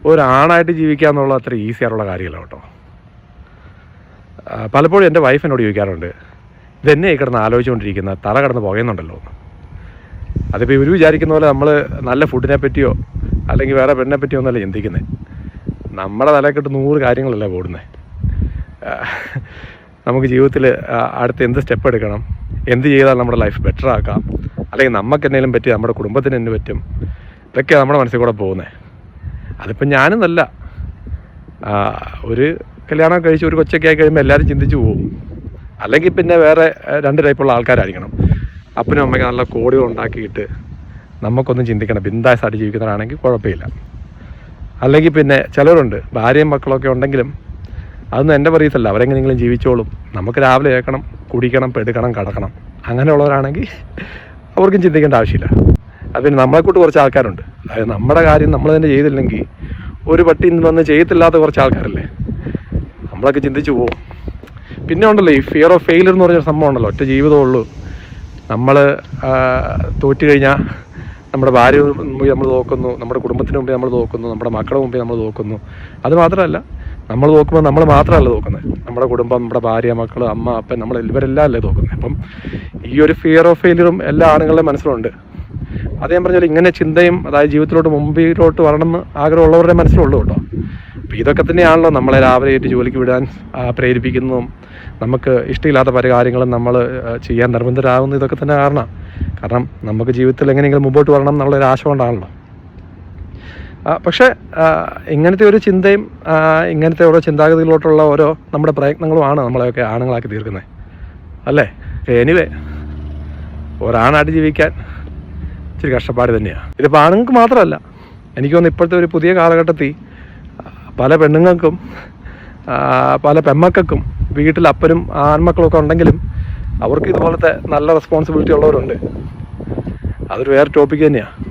ഒരാണായിട്ട് ജീവിക്കുക എന്നുള്ള അത്ര ഈസി ആയിട്ടുള്ള കാര്യമല്ല കേട്ടോ. പലപ്പോഴും എൻ്റെ വൈഫ് എന്നോട് ചോദിക്കാറുണ്ട്, ഇതെന്നെ കിടന്ന് ആലോചിച്ചുകൊണ്ടിരിക്കുന്ന തല കിടന്ന് പുകയുന്നുണ്ടല്ലോ. അതിപ്പോൾ ഇവർ വിചാരിക്കുന്ന പോലെ നമ്മൾ നല്ല ഫുഡിനെ പറ്റിയോ അല്ലെങ്കിൽ വേറെ പെണ്ണിനെ പറ്റിയോ ഒന്നല്ല ചിന്തിക്കുന്നത്. നമ്മുടെ തലക്കെട്ട് 100 കാര്യങ്ങളല്ലേ ഓടുന്നത്. നമുക്ക് ജീവിതത്തിൽ അടുത്ത് എന്ത് സ്റ്റെപ്പ് എടുക്കണം, എന്ത് ചെയ്താൽ നമ്മുടെ ലൈഫ് ബെറ്റർ ആക്കാം, അല്ലെങ്കിൽ നമുക്ക് എന്തെങ്കിലും പറ്റി നമ്മുടെ കുടുംബത്തിന് എന്ത് പറ്റും, ഇതൊക്കെയാണ് നമ്മുടെ മനസ്സിൽ കൂടെ പോകുന്നത്. അതിപ്പം ഞാനെന്നല്ല, ഒരു കല്യാണം കഴിച്ച് ഒരു കൊച്ചൊക്കെ ആയി കഴിയുമ്പോൾ എല്ലാവരും ചിന്തിച്ചു പോകും. അല്ലെങ്കിൽ പിന്നെ വേറെ 2 ടൈപ്പുള്ള ആൾക്കാരായിരിക്കണം. അപ്പനും അമ്മയ്ക്ക് നല്ല കോടികൾ ഉണ്ടാക്കിയിട്ട് നമുക്കൊന്നും ചിന്തിക്കണം, ബിന്ദാസായിട്ട് ജീവിക്കുന്നവരാണെങ്കിൽ കുഴപ്പമില്ല. അല്ലെങ്കിൽ പിന്നെ ചിലരുണ്ട് ഭാര്യയും മക്കളൊക്കെ ഉണ്ടെങ്കിലും അതൊന്നും എൻ്റെ പറയത്തല്ല, അവരെങ്ങനെയെങ്കിലും ജീവിച്ചോളും, നമുക്ക് രാവിലെ ഏക്കണം, കുടിക്കണം, പെടുക്കണം, കടക്കണം. അങ്ങനെയുള്ളവരാണെങ്കിൽ അവർക്കും ചിന്തിക്കേണ്ട ആവശ്യമില്ല. അത് പിന്നെ നമ്മളെക്കൂട്ട് കുറച്ച് ആൾക്കാരുണ്ട്, അതായത് നമ്മുടെ കാര്യം നമ്മൾ തന്നെ ചെയ്തില്ലെങ്കിൽ ഒരു പട്ടി വന്ന് ചെയ്യത്തില്ലാത്ത കുറച്ച് ആൾക്കാരല്ലേ, നമ്മളൊക്കെ ചിന്തിച്ചു പോകും. പിന്നെ ഉണ്ടല്ലോ ഈ ഫിയർ ഓഫ് ഫെയിലിയർ എന്ന് പറഞ്ഞൊരു സംഭവം ഉണ്ടല്ലോ. ഒറ്റ ജീവിതമുള്ളൂ. നമ്മൾ തോറ്റു കഴിഞ്ഞാൽ നമ്മുടെ ഭാര്യ മുമ്പിൽ നമ്മൾ നോക്കുന്നു, നമ്മുടെ കുടുംബത്തിന് മുമ്പിൽ നമ്മൾ നോക്കുന്നു, നമ്മുടെ മക്കളുടെ മുമ്പിൽ നമ്മൾ നോക്കുന്നു. അത് മാത്രമല്ല, നമ്മൾ നോക്കുമ്പോൾ നമ്മൾ മാത്രമല്ല നോക്കുന്നത്, നമ്മുടെ കുടുംബം, നമ്മുടെ ഭാര്യ, മക്കൾ, അമ്മ, അപ്പൻ, നമ്മൾ ഇവരെല്ലാം അല്ലേ നോക്കുന്നത്. അപ്പം ഈ ഒരു ഫിയർ ഓഫ് ഫെയിലിയറും എല്ലാ ആണുങ്ങളുടെയും മനസ്സിലുണ്ട്. അത് ഞാൻ പറഞ്ഞാൽ ഇങ്ങനെ ചിന്തയും, അതായത് ജീവിതത്തിലോട്ട് മുമ്പിലോട്ട് വരണമെന്ന് ആഗ്രഹമുള്ളവരുടെ മനസ്സിലുള്ളൂ കേട്ടോ. അപ്പോൾ ഇതൊക്കെ തന്നെയാണല്ലോ നമ്മളെ രാവിലെ ആയിട്ട് ജോലിക്ക് വിടാൻ പ്രേരിപ്പിക്കുന്നതും നമുക്ക് ഇഷ്ടമില്ലാത്ത പല കാര്യങ്ങളും നമ്മൾ ചെയ്യാൻ നിർബന്ധരാകുന്ന ഇതൊക്കെ തന്നെ കാരണം നമുക്ക് ജീവിതത്തിൽ എങ്ങനെയെങ്കിലും മുമ്പോട്ട് വരണം എന്നുള്ളൊരു ആശ കൊണ്ടാണല്ലോ. പക്ഷേ ഇങ്ങനത്തെ ഒരു ചിന്തയും ഇങ്ങനത്തെ ഓരോ ചിന്താഗതികളോട്ടുള്ള ഓരോ നമ്മുടെ പ്രയത്നങ്ങളുമാണ് നമ്മളെയൊക്കെ ആണുങ്ങളാക്കി തീർക്കുന്നത് അല്ലേ. എനിവേ, ഒരാണായിട്ട് ജീവിക്കാൻ ഇച്ചിരി കഷ്ടപ്പാട് തന്നെയാണ്. ഇതിപ്പോൾ ആണുങ്ങൾക്ക് മാത്രമല്ല, എനിക്ക് തോന്നുന്നു ഇപ്പോഴത്തെ ഒരു പുതിയ കാലഘട്ടത്തിൽ പല പെണ്ണുങ്ങൾക്കും പല പെമ്മക്കും വീട്ടിൽ അപ്പനും ആൺമക്കളൊക്കെ ഉണ്ടെങ്കിലും അവർക്ക് ഇതുപോലത്തെ നല്ല റെസ്പോൺസിബിലിറ്റി ഉള്ളവരുണ്ട്. അതൊരു വേറെ ടോപ്പിക് തന്നെയാണ്.